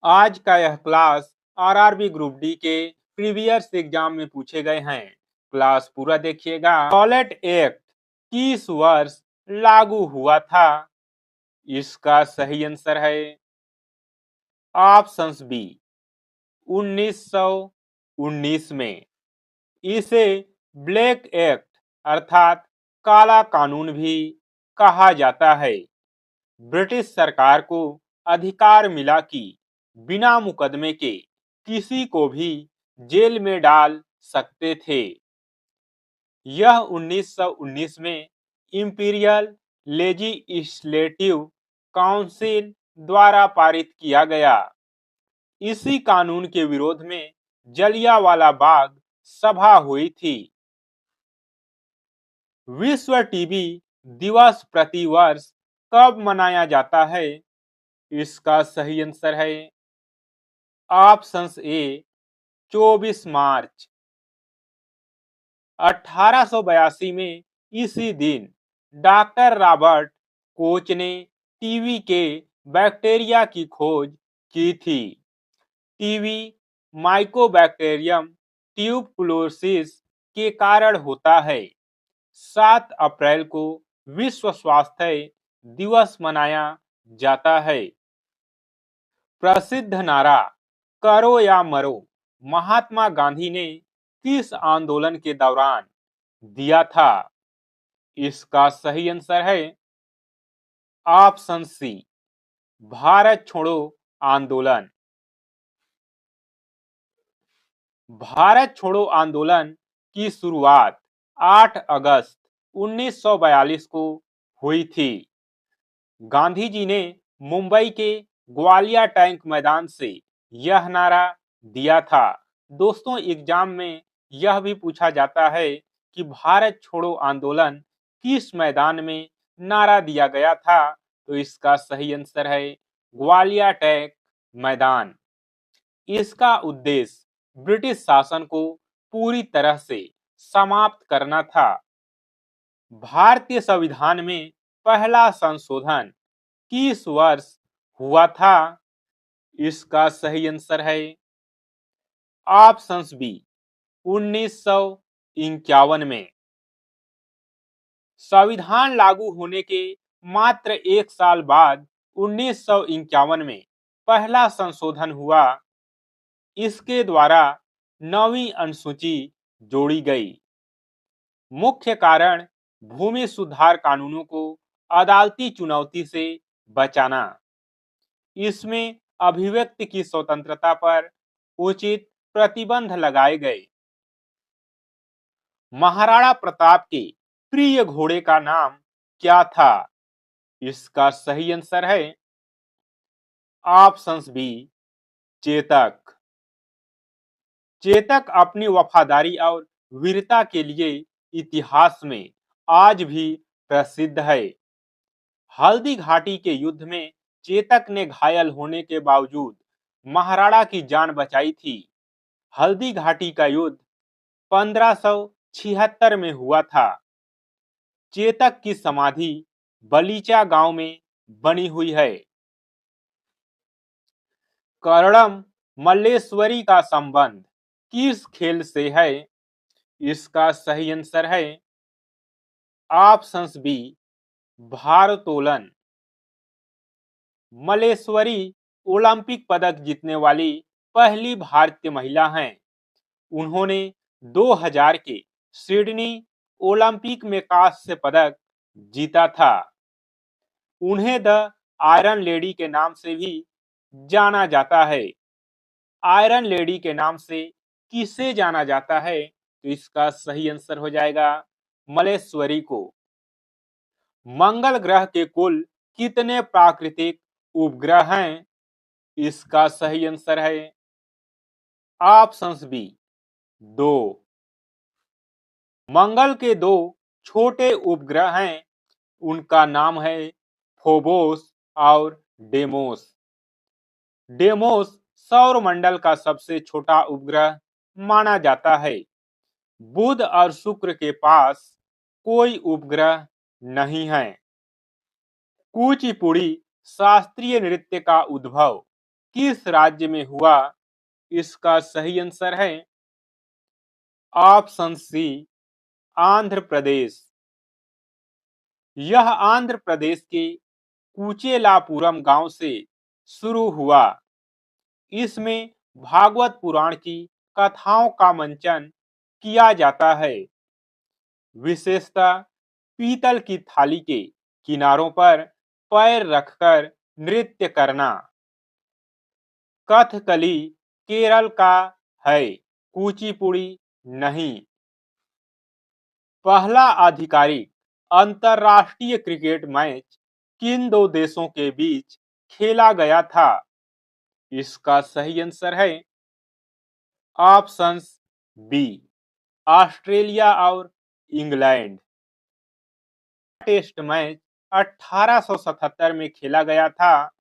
आज का यह क्लास आरआरबी ग्रुप डी के प्रीवियस एग्जाम में पूछे गए हैं। क्लास पूरा देखिएगा। टॉयलेट एक्ट किस वर्ष लागू हुआ था? इसका सही आंसर है ऑप्शंस बी 1919 में। इसे ब्लैक एक्ट अर्थात काला कानून भी कहा जाता है। ब्रिटिश सरकार को अधिकार मिला कि बिना मुकदमे के किसी को भी जेल में डाल सकते थे। यह 1919 में इंपीरियल लेजिस्लेटिव काउंसिल द्वारा पारित किया गया। इसी कानून के विरोध में जलियांवाला बाग सभा हुई थी। विश्व टीबी दिवस प्रतिवर्ष कब मनाया जाता है? इसका सही आंसर है ऑप्शंस ए 24 मार्च। 1882 में इसी दिन डॉक्टर रॉबर्ट कोच ने टीबी के बैक्टीरिया की खोज की थी। टीबी माइकोबैक्टीरियम ट्यूबरकुलोसिस के कारण होता है। 7 अप्रैल को विश्व स्वास्थ्य दिवस मनाया जाता है। प्रसिद्ध नारा करो या मरो महात्मा गांधी ने किस आंदोलन के दौरान दिया था? इसका सही आंसर है ऑप्शन सी भारत छोड़ो आंदोलन। भारत छोड़ो आंदोलन की शुरुआत 8 अगस्त 1942 को हुई थी। गांधी जी ने मुंबई के ग्वालियर टैंक मैदान से यह नारा दिया था। दोस्तों, एग्जाम में यह भी पूछा जाता है कि भारत छोड़ो आंदोलन किस मैदान में नारा दिया गया था? तो इसका सही आंसर है ग्वालियर टैंक मैदान। इसका उद्देश्य ब्रिटिश शासन को पूरी तरह से समाप्त करना था। भारतीय संविधान में पहला संशोधन किस वर्ष हुआ था? इसका सही आंसर है ऑप्शंस बी 1951 में। संविधान लागू होने के मात्र एक साल बाद 1951 में पहला संशोधन हुआ। इसके द्वारा 9वीं अनुसूची जोड़ी गई। मुख्य कारण भूमि सुधार कानूनों को अदालती चुनौती से बचाना। इसमें अभिव्यक्ति की स्वतंत्रता पर उचित प्रतिबंध लगाए गए। महाराणा प्रताप के प्रिय घोड़े का नाम क्या था? इसका सही आंसर है ऑप्शंस बी चेतक। चेतक अपनी वफादारी और वीरता के लिए इतिहास में आज भी प्रसिद्ध है। हल्दी घाटी के युद्ध में चेतक ने घायल होने के बावजूद महाराणा की जान बचाई थी। हल्दी घाटी का युद्ध 1576 में हुआ था। चेतक की समाधि बलीचा गांव में बनी हुई है। कर्णम मल्लेश्वरी का संबंध किस खेल से है? इसका सही आंसर है ऑप्शंस बी भारोत्तोलन। मल्लेश्वरी ओलंपिक पदक जीतने वाली पहली भारतीय महिला हैं। उन्होंने 2000 के सिडनी ओलंपिक में कांस्य पदक जीता था। उन्हें द आयरन लेडी के नाम से भी जाना जाता है। आयरन लेडी के नाम से किसे जाना जाता है? तो इसका सही आंसर हो जाएगा मल्लेश्वरी को। मंगल ग्रह के कुल कितने प्राकृतिक उपग्रह हैं? इसका सही आंसर है ऑप्शंस बी 2। मंगल के 2 छोटे उपग्रह हैं। उनका नाम है फोबोस और डेमोस। डेमोस सौर मंडल का सबसे छोटा उपग्रह माना जाता है। बुध और शुक्र के पास कोई उपग्रह नहीं है। कुचिपुड़ी शास्त्रीय नृत्य का उद्भव किस राज्य में हुआ? इसका सही आंसर है ऑप्शन सी, आंध्र प्रदेश। यह आंध्र प्रदेश के कुचेलापुरम गांव से शुरू हुआ। इसमें भागवत पुराण की कथाओं का मंचन किया जाता है। विशेषतः पीतल की थाली के किनारों पर पैर रखकर नृत्य करना। कथकली केरल का है, कुचिपुड़ी नहीं। पहला आधिकारिक अंतरराष्ट्रीय क्रिकेट मैच किन दो देशों के बीच खेला गया था? इसका सही आंसर है ऑप्शंस बी, ऑस्ट्रेलिया और इंग्लैंड। टेस्ट मैच 1877 में खेला गया था।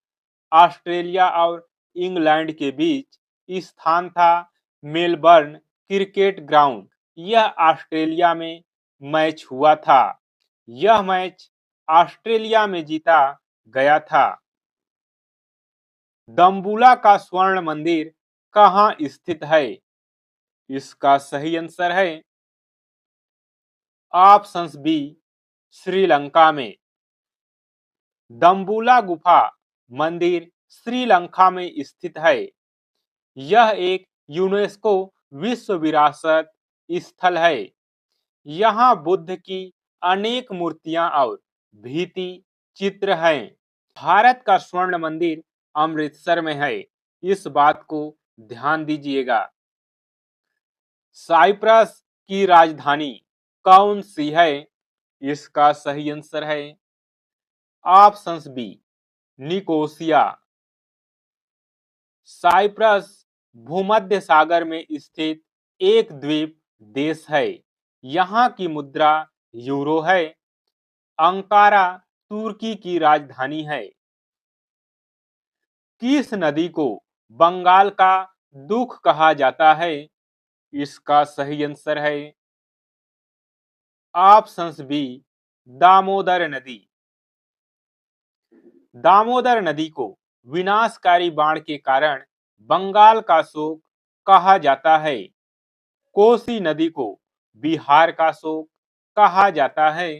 ऑस्ट्रेलिया और इंग्लैंड के बीच स्थान था मेलबर्न क्रिकेट ग्राउंड। यह ऑस्ट्रेलिया में मैच हुआ था। यह मैच ऑस्ट्रेलिया में जीता गया था। दम्बुला का स्वर्ण मंदिर कहाँ स्थित है? इसका सही आंसर है ऑप्शंस बी, श्रीलंका में। दम्बुला गुफा मंदिर श्रीलंका में स्थित है। यह एक यूनेस्को विश्व विरासत स्थल है। यहाँ बुद्ध की अनेक मूर्तियां और भित्ति चित्र हैं। भारत का स्वर्ण मंदिर अमृतसर में है। इस बात को ध्यान दीजिएगा। साइप्रस की राजधानी कौन सी है? इसका सही आंसर है ऑप्शंस बी, निकोसिया। साइप्रस भूमध्य सागर में स्थित एक द्वीप देश है। यहाँ की मुद्रा यूरो है। अंकारा तुर्की की राजधानी है। किस नदी को बंगाल का दुख कहा जाता है? इसका सही आंसर है ऑप्शंस बी, दामोदर नदी। दामोदर नदी को विनाशकारी बाढ़ के कारण बंगाल का शोक कहा जाता है। कोसी नदी को बिहार का शोक कहा जाता है।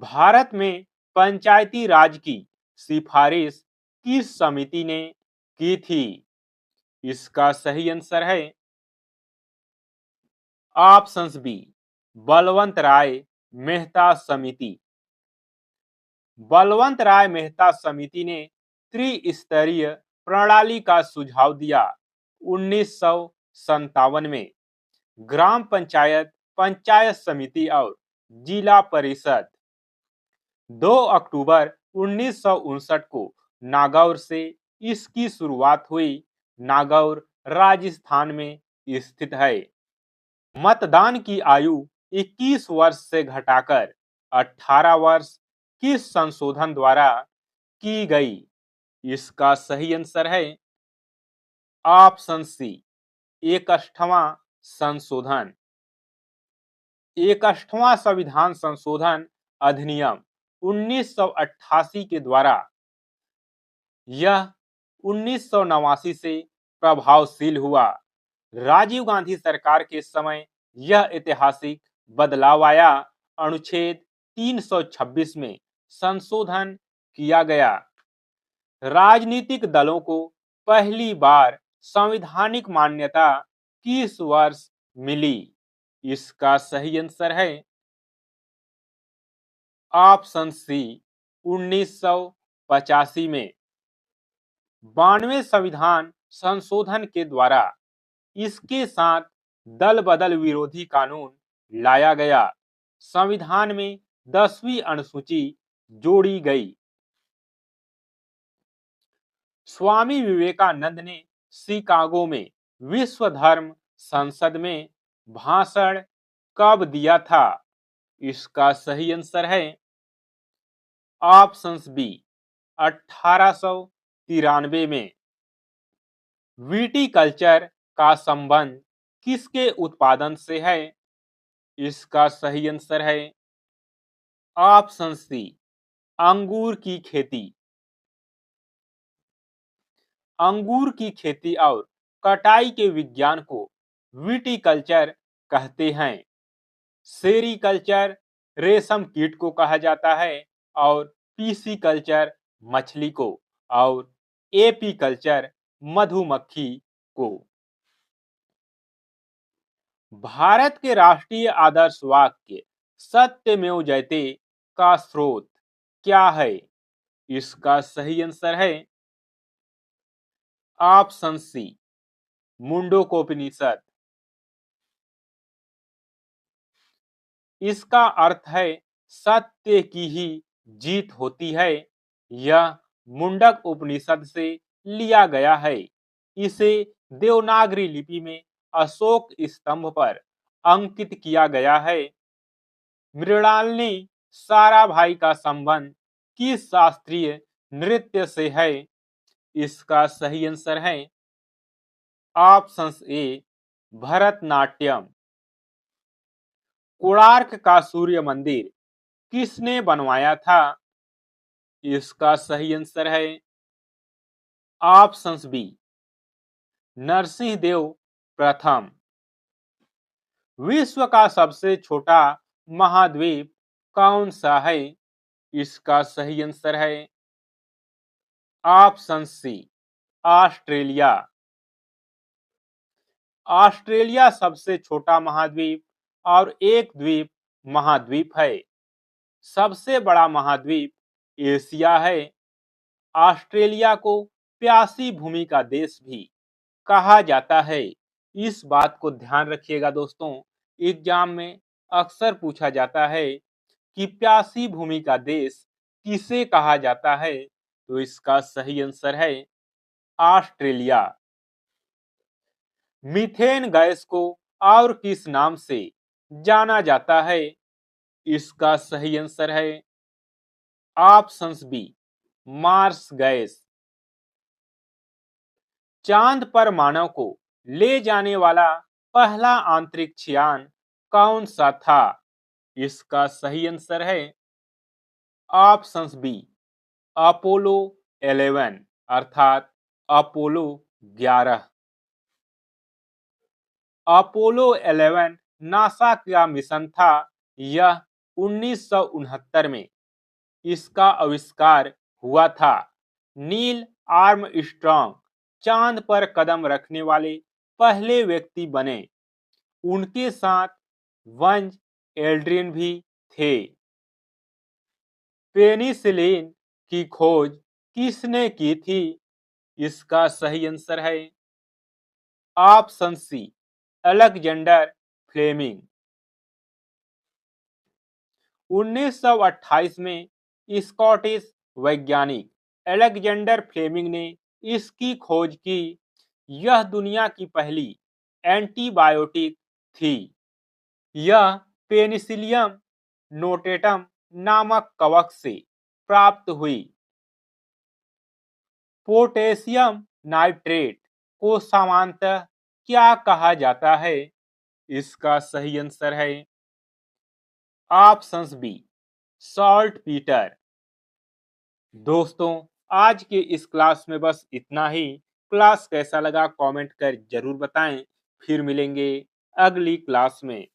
भारत में पंचायती राज की सिफारिश किस समिति ने की थी? इसका सही आंसर है ऑप्शंस बी, बलवंत राय मेहता समिति। बलवंत राय मेहता समिति ने त्रिस्तरीय प्रणाली का सुझाव दिया। 1957 में ग्राम पंचायत, पंचायत समिति और जिला परिषद। 2 अक्टूबर 1959 को नागौर से इसकी शुरुआत हुई। नागौर राजस्थान में स्थित है। मतदान की आयु 21 वर्ष से घटाकर 18 वर्ष किस संशोधन द्वारा की गई? इसका सही आंसर है ऑप्शन सी, 61वां संशोधन। 61वां संविधान संशोधन अधिनियम 1988 के द्वारा यह 1989 से प्रभावशील हुआ। राजीव गांधी सरकार के समय यह ऐतिहासिक बदलाव आया। अनुच्छेद 326 में संशोधन किया गया। राजनीतिक दलों को पहली बार संवैधानिक मान्यता किस वर्ष मिली? इसका सही आंसर है ऑप्शन सी, 1985 में। 92वें संविधान संशोधन के द्वारा इसके साथ दल बदल विरोधी कानून लाया गया। संविधान में 10वीं अनुसूची जोड़ी गई। स्वामी विवेकानंद ने शिकागो में विश्व धर्म संसद में भाषण कब दिया था? इसका सही आंसर है ऑप्शंस बी, 1893 में। विटीकल्चर का संबंध किसके उत्पादन से है? इसका सही आंसर है ऑप्शन सी, अंगूर की खेती। अंगूर की खेती और कटाई के विज्ञान को विटिकल्चर कहते हैं। सेरीकल्चर रेशम कीट को कहा जाता है और पीसीकल्चर मछली को और एपीकल्चर मधुमक्खी को। भारत के राष्ट्रीय आदर्श वाक्य सत्यमेव जयते का स्रोत क्या है? इसका सही आंसर है ऑप्शन सी, मुंडकोपनिषद। इसका अर्थ है सत्य की ही जीत होती है। यह मुंडक उपनिषद से लिया गया है। इसे देवनागरी लिपि में अशोक स्तंभ पर अंकित किया गया है। मृणालिनी साराभाई का संबंध किस शास्त्रीय नृत्य से है? इसका सही आंसर है ऑप्शन ए, भरतनाट्यम। कोणार्क का सूर्य मंदिर किसने बनवाया था? इसका सही आंसर है ऑप्शन बी, नरसिंह देव प्रथम। विश्व का सबसे छोटा महाद्वीप कौन सा है? इसका सही आंसर है ऑप्शन सी, ऑस्ट्रेलिया। ऑस्ट्रेलिया सबसे छोटा महाद्वीप और एक द्वीप महाद्वीप है। सबसे बड़ा महाद्वीप एशिया है। ऑस्ट्रेलिया को प्यासी भूमि का देश भी कहा जाता है। इस बात को ध्यान रखिएगा दोस्तों, एग्जाम में अक्सर पूछा जाता है कि प्यासी भूमि का देश किसे कहा जाता है? तो इसका सही आंसर है ऑस्ट्रेलिया। मीथेन गैस को और किस नाम से जाना जाता है? इसका सही आंसर है ऑप्शन बी, मार्स गैस। चांद पर मानव को ले जाने वाला पहला अंतरिक्ष यान कौन सा था? इसका सही आंसर है ऑप्शन बी, अपोलो 11 अर्थात अपोलो 11। अपोलो 11 नासा का मिशन था। यह 1969 में इसका आविष्कार हुआ था। नील आर्मस्ट्रांग चांद पर कदम रखने वाले पहले व्यक्ति बने। उनके साथ बज़ एल्ड्रिन भी थे। पेनिसिलिन की खोज किसने की थी? इसका सही आंसर है ऑप्शन सी, अलेक्जेंडर फ्लेमिंग। 1928 में स्कॉटिश वैज्ञानिक अलेक्जेंडर फ्लेमिंग ने इसकी खोज की। यह दुनिया की पहली एंटीबायोटिक थी। यह पेनिसिलियम नोटेटम नामक कवक से प्राप्त हुई। पोटेशियम नाइट्रेट को सामान्यतः क्या कहा जाता है? इसका सही आंसर है ऑप्शन बी, सॉल्ट पीटर। दोस्तों, आज के इस क्लास में बस इतना ही। क्लास कैसा लगा कमेंट कर जरूर बताएं। फिर मिलेंगे अगली क्लास में।